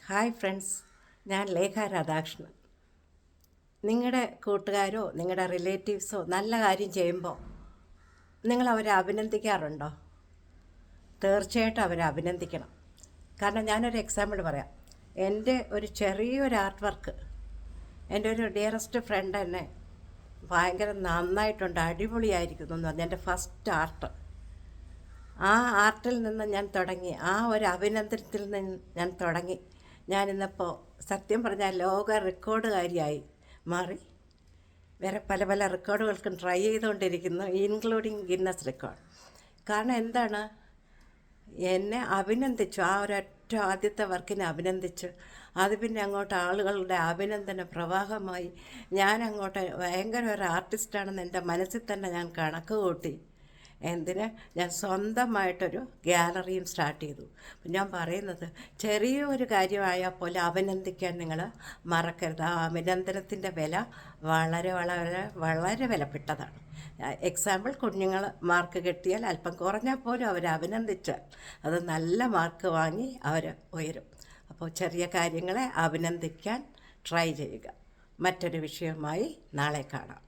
Hi friends, ഞാൻ ലേഖ രാധാകൃഷ്ണൻ. നിങ്ങളുടെ കൂട്ടുകാരോ നിങ്ങളുടെ റിലേറ്റീവ്സോ നല്ല കാര്യം ചെയ്യുമ്പോൾ നിങ്ങൾ അവരെ അഭിനന്ദിക്കാറുണ്ടോ? തീർച്ചയായിട്ടും അവരെ അഭിനന്ദിക്കണം. കാരണം ഞാനൊരു എക്സാമ്പിൾ പറയാം. എൻ്റെ ഒരു ചെറിയൊരു ആർട്ട് വർക്ക് എൻ്റെ ഒരു ഡിയറസ്റ്റ് ഫ്രണ്ട് എന്നെ ഭയങ്കര നന്നായിട്ടുണ്ട്, അടിപൊളിയായിരിക്കുന്നു എന്ന് പറഞ്ഞ് എൻ്റെ ഫസ്റ്റ് ആർട്ട്. ആ ആർട്ടിൽ നിന്ന് ഞാൻ തുടങ്ങി, ആ ഒരു അഭിനന്ദനത്തിൽ നിന്ന് ഞാൻ തുടങ്ങി. ഞാനിന്നിപ്പോൾ സത്യം പറഞ്ഞാൽ ലോക റെക്കോർഡുകാരിയായി മാറി. വേറെ പല പല റെക്കോർഡുകൾക്കും ട്രൈ ചെയ്തുകൊണ്ടിരിക്കുന്നു, ഇൻക്ലൂഡിങ് ഗിന്നസ് റെക്കോർഡ്. കാരണം എന്താണ്, എന്നെ അഭിനന്ദിച്ചു. ആ ഒരൊറ്റ ആദ്യത്തെ വർക്കിനെ അഭിനന്ദിച്ചു. അത് പിന്നെ അങ്ങോട്ട് ആളുകളുടെ അഭിനന്ദന പ്രവാഹമായി. ഞാൻ അങ്ങോട്ട് ഭയങ്കര ഒരു ആർട്ടിസ്റ്റാണെന്ന് എൻ്റെ മനസ്സിൽ തന്നെ ഞാൻ കണക്ക് കൂട്ടി. എന്തിന്, ഞാൻ സ്വന്തമായിട്ടൊരു ഗ്യാലറിയും സ്റ്റാർട്ട് ചെയ്തു. ഞാൻ പറയുന്നത്, ചെറിയൊരു കാര്യമായാൽ പോലെ അഭിനന്ദിക്കാൻ നിങ്ങൾ മറക്കരുത്. ആ അഭിനന്ദനത്തിൻ്റെ വില വളരെ വളരെ വളരെ വിലപ്പെട്ടതാണ്. എക്സാമ്പിൾ, കുഞ്ഞുങ്ങൾ മാർക്ക് കിട്ടിയാൽ അല്പം കുറഞ്ഞാൽ പോലും അവരെ അഭിനന്ദിച്ചാൽ അത് നല്ല മാർക്ക് വാങ്ങി അവർ ഉയരും. അപ്പോൾ ചെറിയ കാര്യങ്ങളെ അഭിനന്ദിക്കാൻ ട്രൈ ചെയ്യുക. മറ്റൊരു വിഷയവുമായി നാളെ കാണാം.